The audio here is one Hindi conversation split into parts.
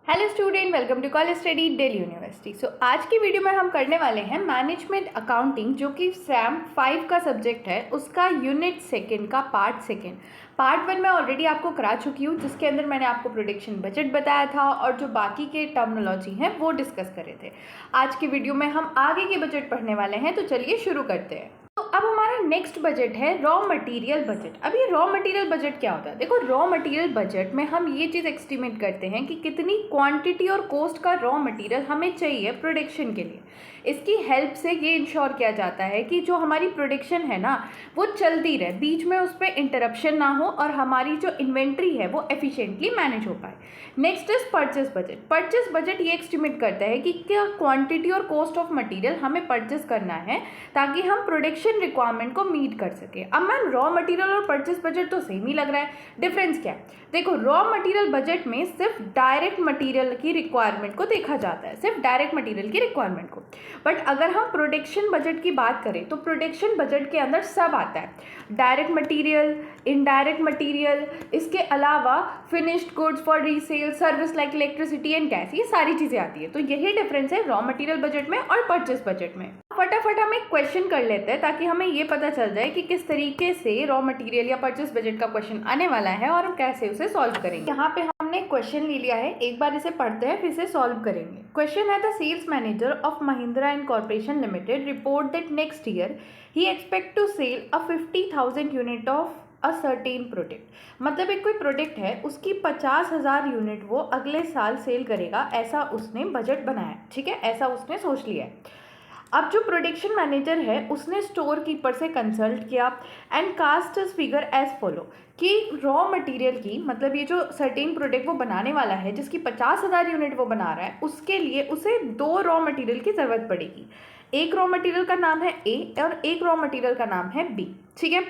Hello student, welcome to college study Delhi university. So आज की वीडियो में हम करने वाले हैं मैनेजमेंट अकाउंटिंग, जो कि सैम 5 का सब्जेक्ट है, उसका यूनिट सेकंड का पार्ट सेकंड। पार्ट 1 मैं ऑलरेडी आपको करा चुकी हूँ, जिसके अंदर मैंने आपको प्रोडिक्शन बजट बताया था और जो बाकी के टर्मिनोलॉजी हैं वो डिस्कस करे थे। आज की वीडियो में हम आगे के बजट पढ़ने वाले हैं, तो चलिए शुरू करते हैं। तो अब हमारा नेक्स्ट बजट है रॉ मटेरियल बजट। अब ये रॉ मटेरियल बजट क्या होता है? देखो, रॉ मटेरियल बजट में हम ये चीज़ एस्टिमेट करते हैं कि कितनी क्वांटिटी और कॉस्ट का रॉ मटेरियल हमें चाहिए प्रोडक्शन के लिए। इसकी हेल्प से ये इंश्योर किया जाता है कि जो हमारी प्रोडक्शन है ना, वो चलती रहे, बीच में उस पर इंटरप्शन ना हो और हमारी जो इन्वेंट्री है वो एफिशिएंटली मैनेज हो पाए। Next is purchase budget. Purchase budget ये एस्टिमेट करता है कि क्या क्वांटिटी और कॉस्ट ऑफ मटेरियल हमें परचेस करना है ताकि हम प्रोडक्शन रिक्वायरमेंट को मीट कर सके। अब मैम, रॉ मटेरियल और परचेस बजट तो सेम ही लग रहा है, डिफरेंस क्या है? देखो, रॉ मटेरियल बजट में सिर्फ डायरेक्ट मटेरियल की रिक्वायरमेंट को देखा जाता है, सिर्फ डायरेक्ट मटेरियल की रिक्वायरमेंट को। बट अगर हम प्रोडक्शन बजट की बात करें तो प्रोडक्शन बजट के अंदर सब आता है, डायरेक्ट मटेरियल, इनडायरेक्ट मटेरियल, इसके अलावा finished goods for resale, service like electricity and gas, ये सारी चीज़ें आती है। तो यही डिफरेंस है रॉ मटेरियल बजट में और परचेस बजट में। फटाफट हम एक क्वेश्चन कर लेते हैं ताकि हमें ये पता चल जाए कि किस तरीके से रॉ मटेरियल या परचेस बजट का क्वेश्चन आने वाला है और हम कैसे उसे सॉल्व करेंगे। यहाँ पे हमने क्वेश्चन ले लिया है, एक बार इसे पढ़ते हैं फिर इसे सॉल्व करेंगे। क्वेश्चन है, the sales manager of Mahindra and corporation limited report that next year he expect to sell a 50,000 unit of a certain product. मतलब एक कोई प्रोडक्ट है, उसकी 50,000 यूनिट वो अगले साल सेल करेगा, ऐसा उसने बजट बनाया। ठीक है, ऐसा उसने सोच लिया है। अब जो प्रोडक्शन मैनेजर है उसने स्टोर कीपर से कंसल्ट किया and cost figure as follow कि रॉ मटेरियल की, मतलब ये जो सर्टेन प्रोडक्ट वो बनाने वाला है जिसकी 50,000 यूनिट वो बना रहा है, उसके लिए उसे 2 रॉ मटेरियल की ज़रूरत पड़ेगी। एक रॉ मटेरियल का नाम है ए और एक रॉ मटेरियल का नाम है बी। ठीक है,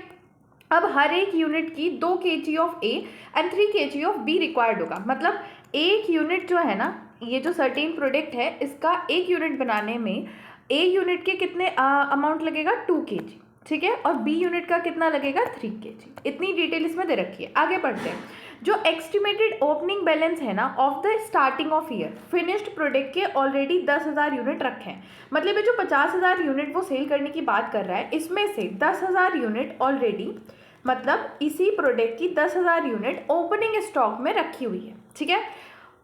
अब हर एक यूनिट की 2 kg of A and 3 kg of be required होगा। मतलब एक यूनिट जो है ना, ये जो सर्टेन प्रोडक्ट है, इसका एक यूनिट बनाने में ए यूनिट के कितने अमाउंट लगेगा? 2 kg। ठीक है, और बी यूनिट का कितना लगेगा? 3 kg। इतनी डिटेल इसमें दे रखी है। आगे बढ़ते हैं। जो एस्टिमेटेड ओपनिंग बैलेंस है ना of the starting of year, finished product के ऑलरेडी 10,000 यूनिट रखे हैं। मतलब ये जो 50,000 यूनिट वो सेल करने की बात कर रहा है, इसमें से 10,000 यूनिट ऑलरेडी, मतलब इसी प्रोडक्ट की 10,000 यूनिट ओपनिंग स्टॉक में रखी हुई है। ठीक है,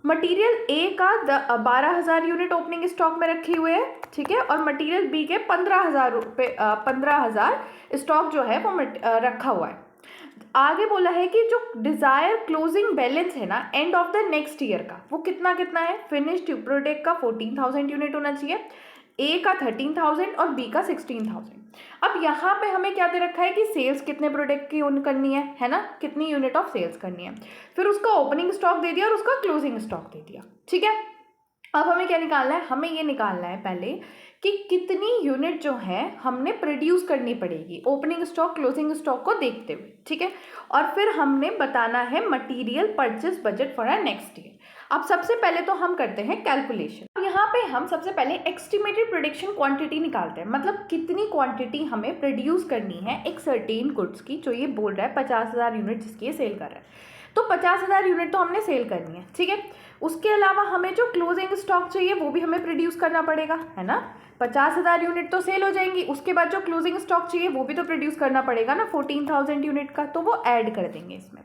मटेरियल ए का 12,000 यूनिट ओपनिंग स्टॉक में रखे हुए है। ठीक है, और मटेरियल बी के 15,000 स्टॉक जो है वो रखा हुआ है। आगे बोला है कि जो डिजायर क्लोजिंग बैलेंस है ना end of the next year का, वो कितना कितना है? फिनिश्ड प्रोडक्ट का 14,000 यूनिट होना चाहिए, ए का 13,000 और बी का 16,000। अब यहाँ पे हमें क्या दे रखा है कि सेल्स कितने प्रोडक्ट की करनी है ना, कितनी यूनिट ऑफ सेल्स करनी है, फिर उसका ओपनिंग स्टॉक दे दिया और उसका क्लोजिंग स्टॉक दे दिया। ठीक है, अब हमें क्या निकालना है? हमें ये निकालना है पहले कि कितनी यूनिट जो है हमने प्रोड्यूस करनी पड़ेगी ओपनिंग स्टॉक क्लोजिंग स्टॉक को देखते हुए। ठीक है, और फिर हमने बताना है material purchase budget for next year. अब सबसे पहले तो हम करते हैं कैलकुलेशन। अब यहाँ पे हम सबसे पहले एस्टिमेटेड प्रोडक्शन क्वांटिटी निकालते हैं, मतलब कितनी क्वांटिटी हमें प्रोड्यूस करनी है एक सर्टेन गुड्स की, जो ये बोल रहा है 50,000 यूनिट जिसकी ये सेल कर रहा है। तो 50,000 यूनिट तो हमने सेल करनी है। ठीक है, उसके अलावा हमें जो क्लोजिंग स्टॉक चाहिए वो भी हमें प्रोड्यूस करना पड़ेगा, है ना। 50,000 यूनिट तो सेल हो जाएंगी, उसके बाद जो क्लोजिंग स्टॉक चाहिए वो भी तो प्रोड्यूस करना पड़ेगा ना, 14,000 यूनिट का, तो वो ऐड कर देंगे इसमें।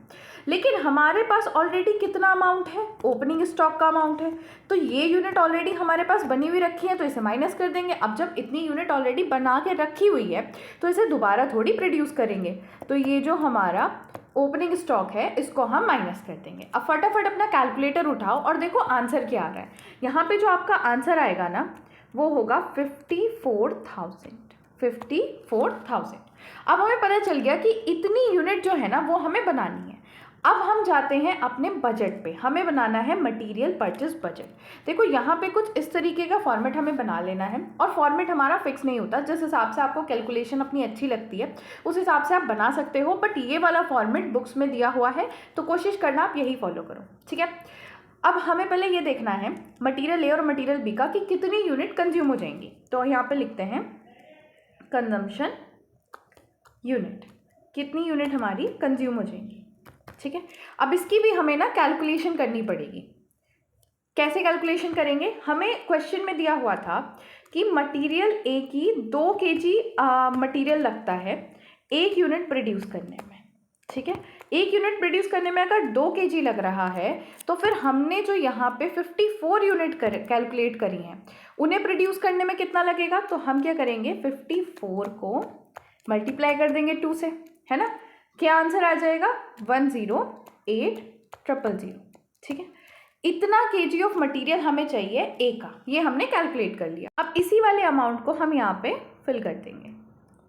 लेकिन हमारे पास ऑलरेडी कितना अमाउंट है? ओपनिंग स्टॉक का अमाउंट है, तो ये यूनिट ऑलरेडी हमारे पास बनी हुई रखी है, तो इसे माइनस कर देंगे। अब जब इतनी यूनिट ऑलरेडी बना के रखी हुई है तो इसे दोबारा थोड़ी प्रोड्यूस करेंगे, तो ये जो हमारा ओपनिंग स्टॉक है इसको हम माइनस कर देंगे। अब फटाफट अपना कैलकुलेटर उठाओ और देखो आंसर क्या आ रहा है। यहाँ पे जो आपका आंसर आएगा ना वो होगा 54,000। अब हमें पता चल गया कि इतनी यूनिट जो है ना वो हमें बनानी है। अब हम जाते हैं अपने बजट पे, हमें बनाना है मटेरियल परचेस बजट। देखो यहाँ पे कुछ इस तरीके का फॉर्मेट हमें बना लेना है, और फॉर्मेट हमारा फिक्स नहीं होता, जिस हिसाब से आपको कैलकुलेशन अपनी अच्छी लगती है उस हिसाब से आप बना सकते हो, बट ये वाला फॉर्मेट बुक्स में दिया हुआ है तो कोशिश करना आप यही फॉलो करो। ठीक है, अब हमें पहले ये देखना है मटेरियल ए और मटेरियल बी का कि कितनी यूनिट कंज्यूम हो जाएंगी। तो यहाँ पे लिखते हैं कंजम्पशन यूनिट, कितनी यूनिट हमारी कंज्यूम हो जाएंगी। ठीक है, अब इसकी भी हमें ना कैलकुलेशन करनी पड़ेगी कैसे कैलकुलेशन करेंगे? हमें क्वेश्चन में दिया हुआ था कि मटेरियल ए की 2 kg मटेरियल लगता है 1 यूनिट प्रोड्यूस करने में, ठीक है। 1 यूनिट प्रोड्यूस करने में अगर 2 kg लग रहा है तो फिर हमने जो यहाँ पे 54 यूनिट कैलकुलेट करी हैं, उन्हें प्रोड्यूस करने में कितना लगेगा? तो हम क्या करेंगे, 54 को मल्टीप्लाई कर देंगे 2 से, है ना। क्या आंसर आ जाएगा? 108,000, ठीक है। इतना केजी ऑफ मटेरियल हमें चाहिए ए का, ये हमने कैलकुलेट कर लिया। अब इसी वाले अमाउंट को हम यहाँ पे फिल कर देंगे,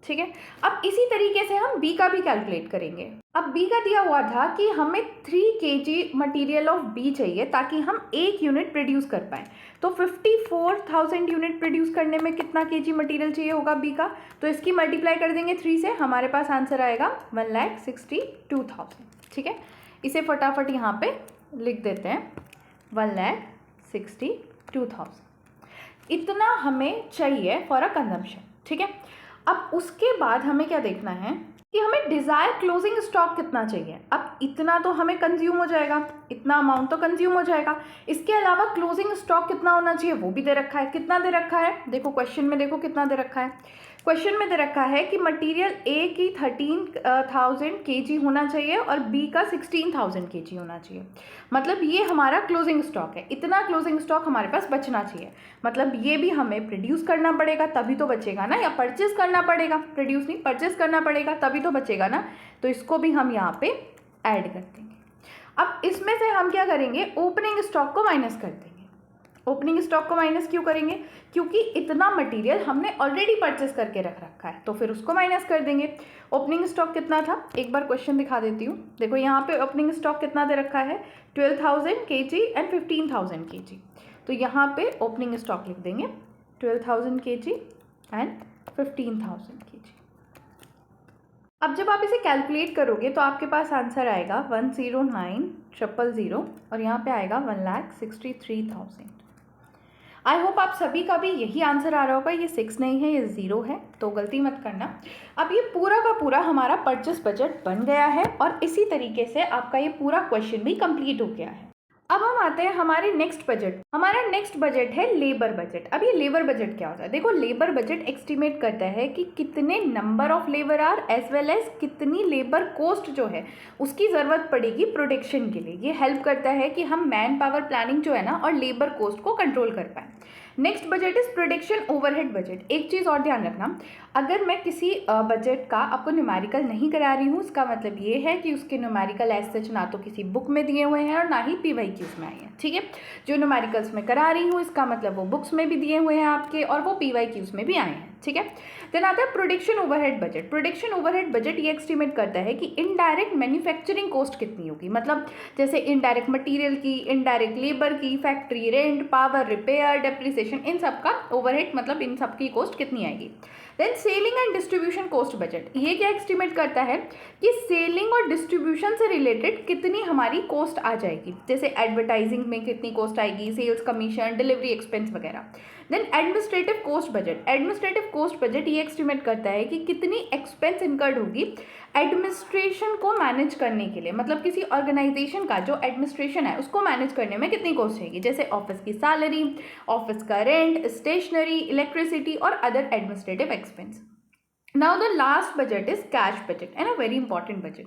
ठीक है। अब इसी तरीके से हम बी का भी कैलकुलेट करेंगे। अब बी का दिया हुआ था कि हमें 3 kg मटेरियल ऑफ बी चाहिए ताकि हम 1 यूनिट प्रोड्यूस कर पाएँ। तो 54,000 यूनिट प्रोड्यूस करने में कितना केजी मटेरियल चाहिए होगा बी का? तो इसकी मल्टीप्लाई कर देंगे 3 से, हमारे पास आंसर आएगा 1,62,000, ठीक है। इसे फटाफट यहाँ पे लिख देते हैं, 1,62,000 इतना हमें चाहिए फॉर अ कंजम्पशन, ठीक है। अब उसके बाद हमें क्या देखना है कि हमें डिज़ायर क्लोजिंग स्टॉक कितना चाहिए। अब इतना तो हमें कंज्यूम हो जाएगा, इतना अमाउंट तो कंज्यूम हो जाएगा। इसके अलावा क्लोजिंग स्टॉक कितना होना चाहिए वो भी दे रखा है। कितना दे रखा है? देखो क्वेश्चन में, देखो कितना दे रखा है। क्वेश्चन में दे रखा है कि मटेरियल ए की 13,000 kg होना चाहिए और बी का 16,000 kg होना चाहिए। मतलब ये हमारा क्लोजिंग स्टॉक है, इतना क्लोजिंग स्टॉक हमारे पास बचना चाहिए। मतलब ये भी हमें प्रोड्यूस करना पड़ेगा तभी तो बचेगा ना, या परचेज करना पड़ेगा, प्रोड्यूस नहीं परचेज करना पड़ेगा तभी तो बचेगा ना। तो इसको भी हम यहाँ पे ऐड कर देंगे। अब इसमें से हम क्या करेंगे, ओपनिंग स्टॉक को माइनस कर देंगे। ओपनिंग स्टॉक को माइनस क्यों करेंगे? क्योंकि इतना मटेरियल हमने ऑलरेडी परचेस करके रख रखा है, तो फिर उसको माइनस कर देंगे। ओपनिंग स्टॉक कितना था, एक बार क्वेश्चन दिखा देती हूँ। देखो यहाँ पे ओपनिंग स्टॉक कितना दे रखा है, 12,000 kg एंड 15,000 kg। तो यहाँ पे ओपनिंग स्टॉक लिख देंगे 12,000 kg एंड 15,000 kg। अब जब आप इसे कैलकुलेट करोगे तो आपके पास आंसर आएगा 109,000 और यहाँ पे आएगा 1,63,000। आई होप आप सभी का भी यही आंसर आ रहा होगा। ये 6 नहीं है, ये 0 है, तो गलती मत करना। अब ये पूरा का पूरा हमारा परचेस बजट बन गया है और इसी तरीके से आपका ये पूरा क्वेश्चन भी कंप्लीट हो गया है। अब हम आते हैं हमारे नेक्स्ट बजट। हमारा नेक्स्ट बजट है लेबर बजट। अब ये लेबर बजट क्या होता है? देखो लेबर बजट एस्टिमेट करता है कि कितने number of labour are as well as कितनी लेबर कोस्ट जो है उसकी ज़रूरत पड़ेगी प्रोडक्शन के लिए। ये हेल्प करता है कि हम मैन पावर प्लानिंग जो है ना और लेबर कोस्ट को कंट्रोल कर पाएँ। Next budget is production overhead budget. एक चीज़ और ध्यान रखना, अगर मैं किसी बजट का आपको न्यूमेरिकल नहीं करा रही हूँ, इसका मतलब ये है कि उसके न्यूमेरिकल एज सच ना तो किसी बुक में दिए हुए हैं और ना ही PYQs में आए हैं, ठीक है। जो न्यूमेरिकल्स में करा रही हूँ इसका मतलब वो बुक्स में भी दिए हुए हैं आपके और वो PYQs में भी आए हैं, ठीक है। देन आता है production overhead budget. Production overhead budget ये एस्टिमेट करता है कि इनडायरेक्ट मैन्युफैक्चरिंग कॉस्ट कितनी होगी। मतलब जैसे इनडायरेक्ट मटेरियल की, इनडायरेक्ट लेबर की, factory rent, power, repair, depreciation, इन सब का ओवरहेड मतलब इन सब की कॉस्ट कितनी आएगी। Then selling and distribution cost budget, ये क्या एस्टिमेट करता है कि सेलिंग और डिस्ट्रीब्यूशन से रिलेटेड कितनी हमारी कॉस्ट आ जाएगी। जैसे एडवर्टाइजिंग में कितनी कॉस्ट आएगी, सेल्स कमीशन, डिलीवरी एक्सपेंस वगैरह। Then administrative cost budget. Administrative cost budget ये एस्टिमेट करता है कि कितनी एक्सपेंस इनकर्ड होगी एडमिनिस्ट्रेशन को मैनेज करने के लिए। मतलब किसी ऑर्गेनाइजेशन का जो एडमिनिस्ट्रेशन है उसको मैनेज करने में कितनी कॉस्ट आएगी। जैसे ऑफिस की सैलरी, ऑफिस का रेंट, स्टेशनरी, इलेक्ट्रिसिटी और other administrative expense. Now the last budget is cash budget and a very important budget.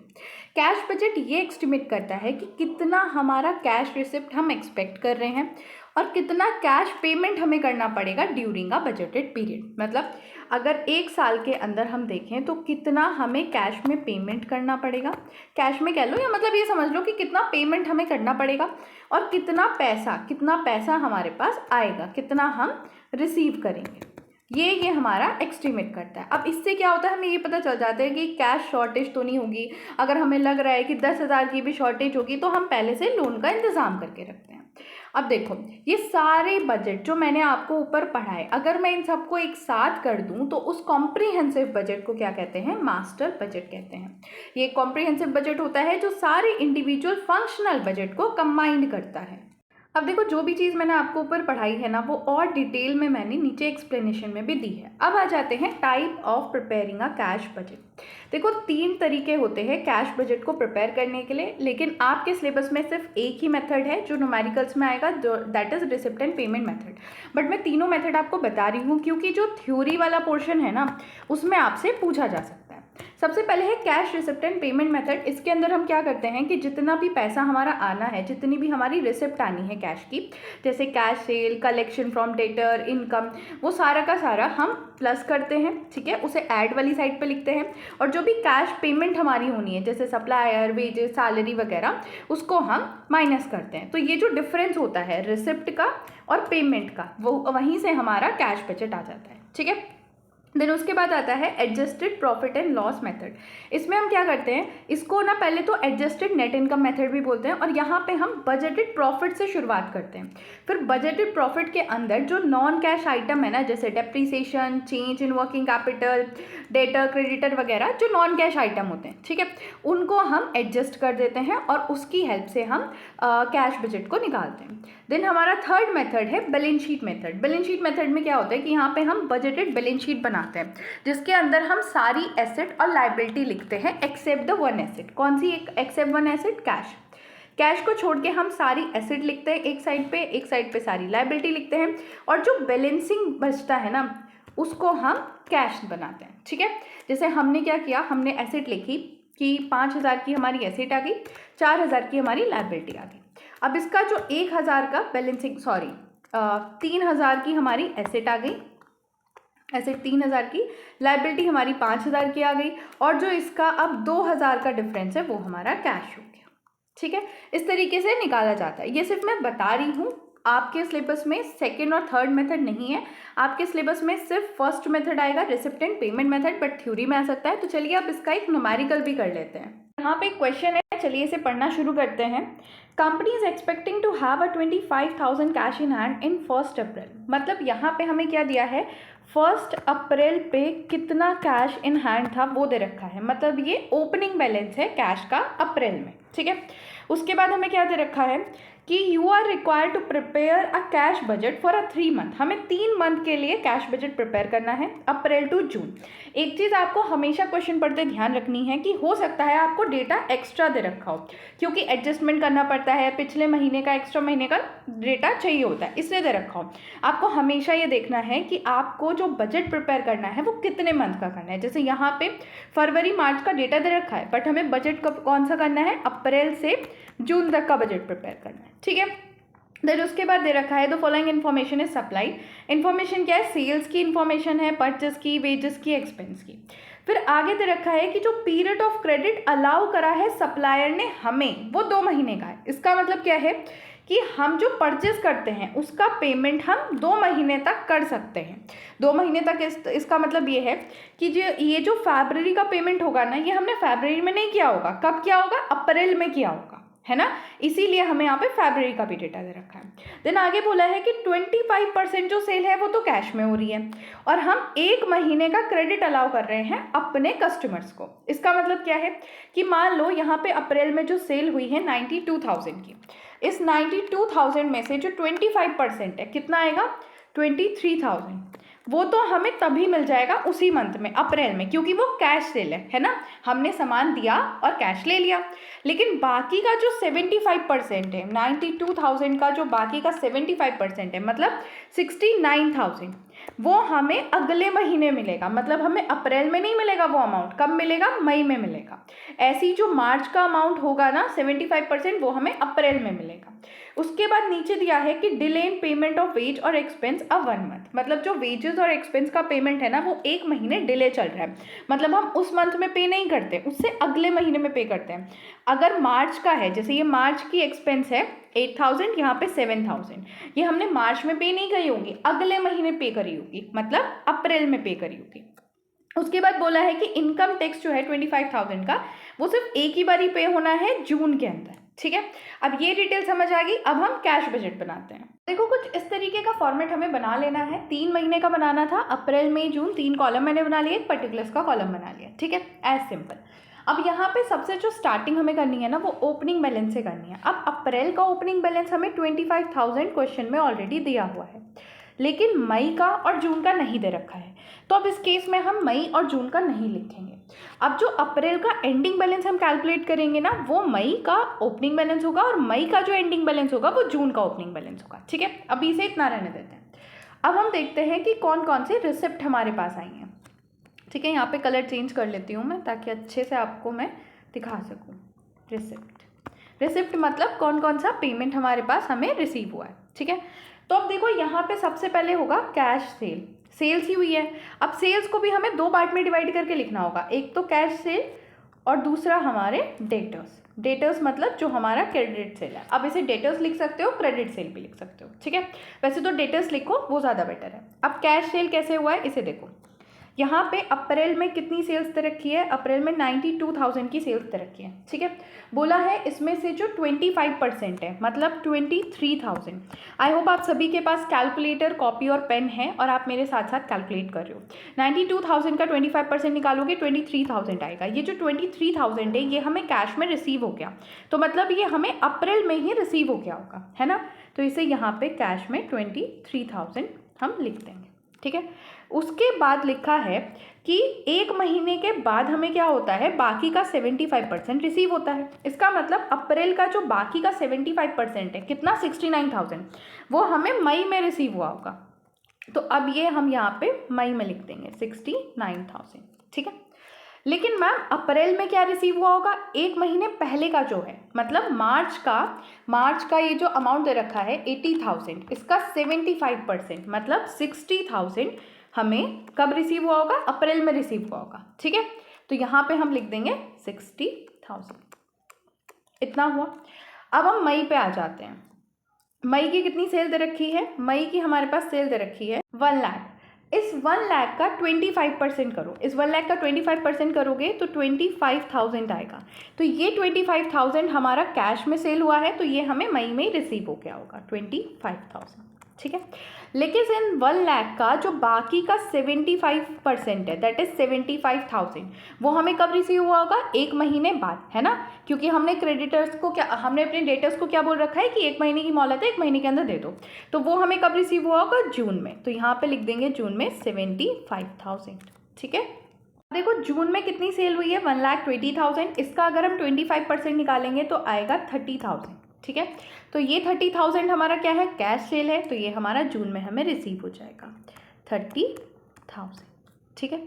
Cash budget ये एस्टिमेट करता है कि कितना हमारा कैश रिसिप्ट हम एक्सपेक्ट कर रहे हैं और कितना कैश पेमेंट हमें करना पड़ेगा ड्यूरिंग अ बजटेड पीरियड। मतलब अगर 1 साल के अंदर हम देखें तो कितना हमें कैश में पेमेंट करना पड़ेगा, कैश में कह लो या मतलब ये समझ लो कि कितना पेमेंट हमें करना पड़ेगा और कितना पैसा हमारे पास आएगा, कितना हम रिसीव करेंगे। ये हमारा एस्टिमेट करता है। अब इससे क्या होता है, हमें ये पता चल जाता है कि कैश शॉर्टेज तो नहीं होगी। अगर हमें लग रहा है कि 10,000 की भी शॉर्टेज होगी तो हम पहले से लोन का इंतज़ाम करके रखते हैं। अब देखो ये सारे बजट जो मैंने आपको ऊपर पढ़ाए, अगर मैं इन सबको एक साथ कर दूं तो उस कॉम्प्रिहेंसिव बजट को क्या कहते हैं, मास्टर बजट कहते हैं। ये कॉम्प्रिहेंसिव बजट होता है जो सारे इंडिविजुअल फंक्शनल बजट को कंबाइंड करता है। अब देखो, जो भी चीज़ मैंने आपको ऊपर पढ़ाई है ना, वो और डिटेल में मैंने नीचे एक्सप्लेनेशन में भी दी है। अब आ जाते हैं type of preparing a cash budget. देखो, 3 तरीके होते हैं कैश बजट को प्रिपेयर करने के लिए, लेकिन आपके सिलेबस में सिर्फ एक ही मेथड है जो न्यूमेरिकल्स में आएगा, जो that is receipt and payment method. But मैं तीनों मेथड आपको बता रही हूँ क्योंकि जो थ्योरी वाला पोर्शन है ना, उसमें आपसे पूछा जा सकता है। सबसे पहले है cash receipt and payment method. इसके अंदर हम क्या करते हैं कि जितना भी पैसा हमारा आना है, जितनी भी हमारी रिसिप्ट आनी है कैश की, जैसे cash cell, collection from debtor, income, वो सारा का सारा हम प्लस करते हैं, ठीक है, उसे ऐड वाली साइड पे लिखते हैं। और जो भी कैश पेमेंट हमारी होनी है, जैसे सप्लायर, वेजेस, सैलरी वगैरह, उसको हम माइनस करते हैं। तो ये जो डिफरेंस होता है रिसिप्ट का और पेमेंट का, वो वहीं से हमारा कैश बजट आ जाता है, ठीक है। देन उसके बाद आता है adjusted profit and loss method. इसमें हम क्या करते हैं, इसको ना पहले तो एडजस्टेड नेट इनकम मेथड भी बोलते हैं, और यहाँ पे हम बजटेड प्रॉफिट से शुरुआत करते हैं। फिर बजटेड प्रॉफिट के अंदर जो नॉन कैश आइटम है ना, जैसे depreciation, change in working capital, debtor, creditor वगैरह, जो नॉन कैश आइटम होते हैं, ठीक है, उनको हम एडजस्ट कर देते हैं और उसकी हेल्प से हम कैश बजट को निकालते हैं। देन हमारा थर्ड मेथड है balance sheet method. Balance sheet method में क्या होता है कि यहाँ पे हम बजटेड बैलेंस शीट बनाते हैं, जिसके अंदर हम सारी एसेट और लायबिलिटी लिखते हैं एक्सेप्ट द वन एसेट। कौन सी except one asset? Cash. Cash को छोड़ के हम सारी एसेट लिखते हैं एक साइड पे सारी लायबिलिटी लिखते हैं, और जो बैलेंसिंग बचता है ना, उसको हम कैश बनाते हैं, ठीक है। जैसे हमने क्या किया, हमने एसेट लिखी कि 5,000 की हमारी एसेट आ गई, 4,000 की हमारी लायबिलिटी आ गई। अब इसका जो 1,000 का बैलेंसिंग 3,000 की हमारी एसेट आ गई, एसेट 3,000 की, लायबिलिटी हमारी 5,000 की आ गई, और जो इसका अब 2,000 का डिफरेंस है वो हमारा कैश हो गया, ठीक है। इस तरीके से निकाला जाता है। ये सिर्फ मैं बता रही हूँ, आपके सिलेबस में सेकेंड और थर्ड मेथड नहीं है, आपके सिलेबस में सिर्फ फर्स्ट मेथड आएगा, receipt and payment method, but theory में आ सकता है। तो चलिए अब इसका एक न्यूमेरिकल भी कर लेते हैं। यहाँ पे एक क्वेश्चन है, चलिए इसे पढ़ना शुरू करते हैं। Company is expecting to have a 25,000 cash in hand in 1 April. मतलब यहाँ पे हमें क्या दिया है, 1 अप्रैल पे कितना कैश इन हैंड था वो दे रखा है। मतलब ये ओपनिंग बैलेंस है कैश का अप्रैल में, ठीक है। उसके बाद हमें क्या दे रखा है कि you are required to prepare a cash budget for a 3 month. हमें 3 मंथ के लिए कैश बजट प्रिपेयर करना है, अप्रैल टू जून। एक चीज़ आपको हमेशा क्वेश्चन पढ़ते ध्यान रखनी है कि हो सकता है आपको डेटा एक्स्ट्रा दे रखा हो, क्योंकि एडजस्टमेंट करना पड़ता है, पिछले महीने का एक्स्ट्रा महीने का डेटा चाहिए होता है, इसलिए दे रखा हो। आपको हमेशा ये देखना है कि आपको जो बजट प्रिपेयर करना है वो कितने मंथ का करना है। जैसे यहाँ पे फरवरी मार्च का डेटा दे रखा है, बट हमें बजट कौन सा करना है, अप्रैल से जून तक का बजट प्रिपेयर करना है, ठीक है। देन उसके बाद दे रखा है the following information is supply. Information क्या है, सेल्स की इन्फॉर्मेशन है, परचेस की, वेजेस की, एक्सपेंस की। फिर आगे दे रखा है कि जो पीरियड ऑफ क्रेडिट अलाउ करा है सप्लायर ने हमें, वो 2 महीने का है। इसका मतलब क्या है कि हम जो परचेस करते हैं उसका पेमेंट हम 2 महीने तक कर सकते हैं। 2 महीने तक इसका मतलब ये है कि ये जो फरवरी का पेमेंट होगा ना, ये हमने फरवरी में नहीं किया होगा, कब किया होगा, अप्रैल में किया होगा, है ना। इसीलिए हमें यहाँ पे फरवरी का भी डेटा दे रखा है। देन आगे बोला है कि 25% जो सेल है वो तो कैश में हो रही है, और हम 1 महीने का क्रेडिट अलाउ कर रहे हैं अपने कस्टमर्स को। इसका मतलब क्या है कि मान लो यहाँ पे अप्रैल में जो सेल हुई है 92,000 की, इस 92,000 में से जो 25% है कितना आएगा, 23,000। वो तो हमें तभी मिल जाएगा उसी मंथ में, अप्रैल में, क्योंकि वो कैश सेल है ना, हमने सामान दिया और कैश ले लिया। लेकिन बाकी का जो 75% है, 92,000 का जो बाकी का 75% है, मतलब 69,000, वो हमें अगले महीने मिलेगा। मतलब हमें अप्रैल में नहीं मिलेगा वो अमाउंट, कब मिलेगा, मई में मिलेगा। ऐसी जो मार्च का अमाउंट होगा ना 75%, वो हमें अप्रैल में मिलेगा। उसके बाद नीचे दिया है कि delay in payment of ways और एक्सपेंस अ 1 मंथ। मतलब जो वेजेस और एक्सपेंस का पेमेंट है ना, वो 1 महीने डिले चल रहा है। मतलब हम उस मंथ में पे नहीं करते, उससे अगले महीने में पे करते हैं। अगर मार्च का है, जैसे ये मार्च की एक्सपेंस है 8,000, यहाँ पे 7,000, ये हमने मार्च में पे नहीं करी होगी, अगले महीने पे करी होगी, मतलब अप्रैल में पे करी होगी। उसके बाद बोला है कि इनकम टैक्स जो है 25,000 का, वो सिर्फ एक ही बारी पे होना है जून के अंदर, ठीक है। अब ये डिटेल समझ आ गई। अब हम कैश बजट बनाते हैं। देखो, कुछ इस तरीके का फॉर्मेट हमें बना लेना है। 3 महीने का बनाना था, अप्रैल मई जून, 3 कॉलम मैंने बना लिए, पर्टिकुलर्स का कॉलम बना लिया, ठीक है, एज सिंपल। अब यहाँ पे सबसे जो स्टार्टिंग हमें करनी है ना वो ओपनिंग बैलेंस से करनी है। अब अप्रैल का ओपनिंग बैलेंस हमें 25,000 क्वेश्चन में ऑलरेडी दिया हुआ है, लेकिन मई का और जून का नहीं दे रखा है। तो अब इस केस में हम मई और जून का नहीं लिखेंगे। अब जो अप्रैल का एंडिंग बैलेंस हम कैलकुलेट करेंगे ना वो मई का ओपनिंग बैलेंस होगा, और मई का जो एंडिंग बैलेंस होगा वो जून का ओपनिंग बैलेंस होगा। ठीक है, अभी इसे इतना रहने देते हैं। अब हम देखते हैं कि कौन कौन से रिसिप्ट हमारे पास आई हैं। ठीक है, यहाँ पे कलर चेंज कर लेती हूँ मैं ताकि अच्छे से आपको मैं दिखा सकूँ। रिसिप्ट मतलब कौन कौन सा पेमेंट हमारे पास हमें रिसीव हुआ है। ठीक है, तो अब देखो यहाँ पे सबसे पहले होगा कैश सेल्स ही हुई है। अब सेल्स को भी हमें दो पार्ट में डिवाइड करके लिखना होगा, एक तो कैश सेल और दूसरा हमारे डेटर्स मतलब जो हमारा क्रेडिट सेल है। अब इसे डेटर्स लिख सकते हो, क्रेडिट सेल भी लिख सकते हो। ठीक है, वैसे तो डेटर्स लिखो वो ज़्यादा बेटर है। अब कैश सेल कैसे हुआ है इसे देखो। यहाँ पे अप्रैल में कितनी सेल्स दे रखी है, अप्रैल में 92,000 की सेल्स दे रखी है। ठीक है, बोला है इसमें से जो 25% है मतलब 23,000। आई होप आप सभी के पास कैलकुलेटर, कॉपी और पेन है और आप मेरे साथ साथ कैलकुलेट कर रहे हो। 92,000 का 25% निकालोगे 23,000 आएगा। ये जो 23,000 है ये हमें कैश में रिसीव हो गया, तो मतलब ये हमें अप्रैल में ही रिसीव हो गया होगा, है ना। तो इसे यहाँ पे कैश में 23,000 हम लिख देंगे। ठीक है, उसके बाद लिखा है कि एक महीने के बाद हमें क्या होता है, बाकी का 75% रिसीव होता है। इसका मतलब अप्रैल का जो बाकी का 75% है कितना, 69,000, वो हमें मई में रिसीव हुआ होगा। तो अब ये हम यहाँ पे मई में लिख देंगे 69,000। ठीक है, लेकिन मैम अप्रैल में क्या रिसीव हुआ होगा, एक महीने पहले का जो है मतलब मार्च का ये जो अमाउंट दे रखा है 80,000, इसका 75% मतलब 60,000 हमें कब रिसीव हुआ होगा, अप्रैल में रिसीव हुआ होगा। ठीक है, तो यहाँ पे हम लिख देंगे 60,000, इतना हुआ। अब हम मई पे आ जाते हैं। मई की कितनी सेल दे रखी है, मई की हमारे पास सेल दे रखी है 1 लाख। इस 1 लाख का 25% करो, इस 1 लाख का 25% करोगे तो 25,000 आएगा। तो ये 25,000 हमारा कैश में सेल हुआ है, तो ये हमें मई में ही रिसीव हो गया होगा 25,000। ठीक है, लेकिन इन 1 लाख का जो बाकी का 75% है दैट इज 75,000, वो हमें कब रिसीव हुआ होगा, एक महीने बाद, है ना। क्योंकि हमने क्रेडिटर्स को क्या, हमने अपने डेटर्स को क्या बोल रखा है कि एक महीने की मोहलत है, एक महीने के अंदर दे दो। तो वो हमें कब रिसीव हुआ होगा, जून में। तो यहाँ पे लिख देंगे जून में 75,000। ठीक है, देखो जून में कितनी सेल हुई है 1,20,000, इसका अगर हम 25% निकालेंगे तो आएगा 30,000। ठीक है, तो ये 30,000 हमारा क्या है, कैश सेल है, तो ये हमारा जून में हमें रिसीव हो जाएगा 30,000। ठीक है,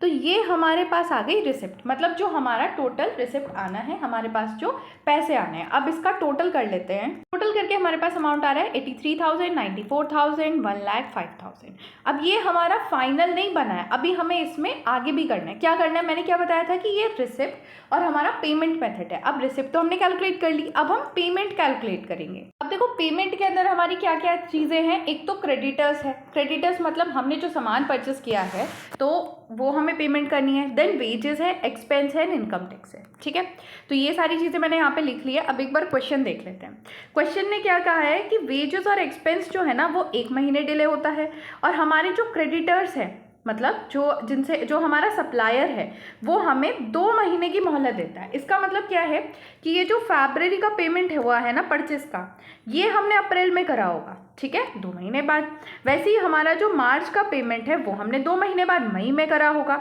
तो ये हमारे पास आ गई रिसिप्ट, मतलब जो हमारा टोटल रिसिप्ट आना है, हमारे पास जो पैसे आने हैं। अब इसका टोटल कर लेते हैं। टोटल करके हमारे पास अमाउंट आ रहा है 83,000, 94,000, 1,05,000। अब ये हमारा फाइनल नहीं बना है, अभी हमें इसमें आगे भी करना है। क्या करना है, मैंने क्या बताया था कि ये रिसिप्ट और हमारा पेमेंट मेथड है। अब रिसिप्ट तो हमने कैलकुलेट कर ली, अब हम पेमेंट कैलकुलेट करेंगे। अब देखो पेमेंट के अंदर हमारी क्या क्या चीज़ें हैं, एक तो क्रेडिटर्स है। क्रेडिटर्स मतलब हमने जो सामान परचेस किया है तो वो हमें पेमेंट करनी है। देन वेजेस है, एक्सपेंस है, इनकम टैक्स है। ठीक है, तो ये सारी चीज़ें मैंने यहाँ पे लिख ली है। अब एक बार क्वेश्चन देख लेते हैं। क्वेश्चन ने क्या कहा है कि वेजेस और एक्सपेंस जो है ना वो एक महीने डिले होता है, और हमारे जो क्रेडिटर्स है मतलब जो हमारा सप्लायर है वो हमें 2 महीने की मोहलत देता है। इसका मतलब क्या है कि ये जो फरवरी का पेमेंट हुआ है ना परचेस का, ये हमने अप्रैल में करा होगा। ठीक है, 2 महीने बाद। वैसे ही हमारा जो मार्च का पेमेंट है वो हमने 2 महीने बाद मई में करा होगा।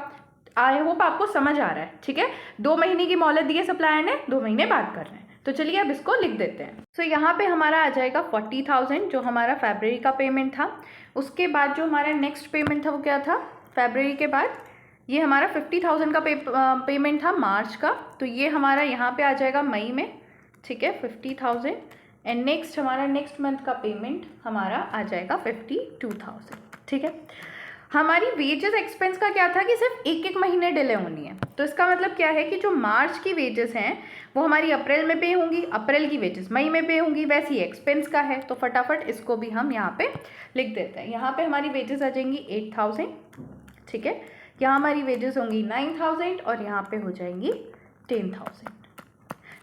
आई होप आपको समझ आ रहा है। ठीक है, 2 महीने की मोहलत दी है सप्लायर ने, 2 महीने बाद कर रहे हैं। तो चलिए अब इसको लिख देते हैं। सो यहाँ पे हमारा आ जाएगा 40,000 जो हमारा फरवरी का पेमेंट था। उसके बाद जो हमारा नेक्स्ट पेमेंट था वो क्या था, फरवरी के बाद ये हमारा 50,000 का पेमेंट था मार्च का, तो ये हमारा यहाँ पे आ जाएगा मई में। ठीक है, 50,000। एंड नेक्स्ट हमारा नेक्स्ट मंथ का पेमेंट हमारा आ जाएगा 52,000। ठीक है, हमारी वेजेस एक्सपेंस का क्या था कि सिर्फ एक महीने डिले होनी है। तो इसका मतलब क्या है कि जो मार्च की वेजेस हैं वो हमारी अप्रैल में पे होंगी, अप्रैल की वेजेस मई में पे होंगी, वैसे ही एक्सपेंस का है। तो फटाफट इसको भी हम यहाँ पे लिख देते हैं। यहाँ पे हमारी वेजेस आ जाएंगी 8,000। ठीक है, यहाँ हमारी वेजेस होंगी 9,000 और यहाँ पे हो जाएंगी 10,000।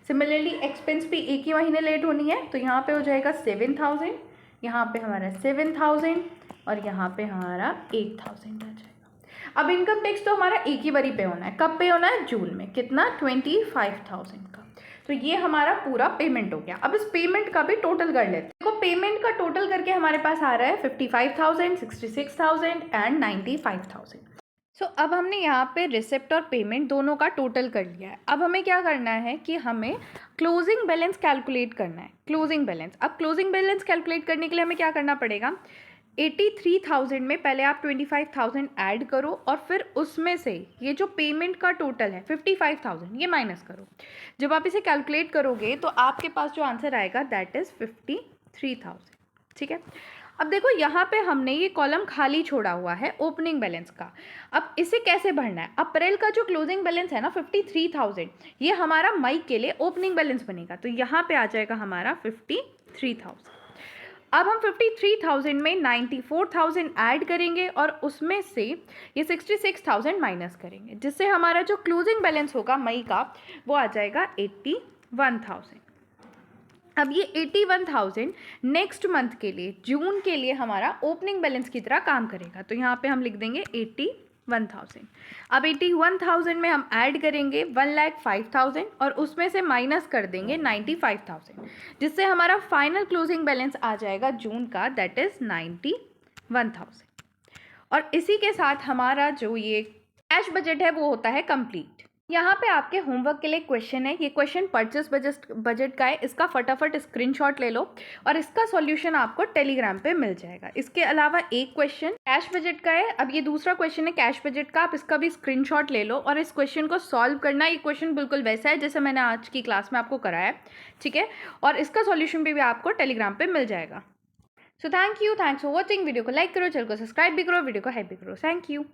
सिमिलरली एक्सपेंस भी एक ही महीने लेट होनी है, तो यहाँ पे हो जाएगा 7,000, यहाँ पे हमारा 7,000 और यहाँ पे हमारा 8,000 आ जाएगा। अब इनकम टैक्स तो हमारा एक ही बारी पे होना है। कब पे होना है? जून में। कितना? 25,000 का। तो ये हमारा पूरा पेमेंट हो गया। अब इस पेमेंट का भी टोटल कर लेते हैं। देखो पेमेंट का टोटल करके हमारे पास आ रहा है 55,000, 66,000 एंड 95,000। सो अब हमने यहाँ पे रिसिप्ट और पेमेंट दोनों का टोटल कर लिया है। अब हमें क्या करना है कि हमें क्लोजिंग बैलेंस कैलकुलेट करना है। क्लोजिंग बैलेंस, अब क्लोजिंग बैलेंस कैलकुलेट करने के लिए हमें क्या करना पड़ेगा? 83,000 में पहले आप 25,000 ऐड करो और फिर उसमें से ये जो पेमेंट का टोटल है 55,000 ये माइनस करो। जब आप इसे कैलकुलेट करोगे तो आपके पास जो आंसर आएगा दैट इज़ 53,000। ठीक है। अब देखो यहाँ पे हमने ये कॉलम खाली छोड़ा हुआ है ओपनिंग बैलेंस का। अब इसे कैसे भरना है? अप्रैल का जो क्लोजिंग बैलेंस है ना 53,000, ये हमारा मई के लिए ओपनिंग बैलेंस बनेगा। तो यहाँ पे आ जाएगा हमारा 53,000। अब हम 53,000 में 94,000 ऐड करेंगे और उसमें से ये 66,000 माइनस करेंगे, जिससे हमारा जो क्लोजिंग बैलेंस होगा मई का वो आ जाएगा 81,000। अब ये 81,000 नेक्स्ट मंथ के लिए, जून के लिए हमारा ओपनिंग बैलेंस की तरह काम करेगा। तो यहाँ पे हम लिख देंगे 81,000। अब 81,000 में हम ऐड करेंगे 1,05,000 और उसमें से माइनस कर देंगे 95,000, जिससे हमारा फाइनल क्लोजिंग बैलेंस आ जाएगा जून का दैट इज़ 91,000। और इसी के साथ हमारा जो ये कैश बजट है वो होता है कंप्लीट। यहाँ पे आपके होमवर्क के लिए क्वेश्चन है। ये क्वेश्चन परचेस बजट का है। इसका फटाफट स्क्रीनशॉट ले लो और इसका सॉल्यूशन आपको टेलीग्राम पे मिल जाएगा। इसके अलावा एक क्वेश्चन कैश बजट का है। अब ये दूसरा क्वेश्चन है कैश बजट का, आप इसका भी स्क्रीनशॉट ले लो और इस क्वेश्चन को सॉल्व करना। ये क्वेश्चन बिल्कुल वैसा है जैसे मैंने आज की क्लास में आपको कराया है। ठीक है, और इसका सॉल्यूशन भी आपको टेलीग्राम पर मिल जाएगा। So thanks for watching. Video को लाइक करो, चैनल को सब्सक्राइब भी करो, वीडियो को हाइप भी करो। Thank you.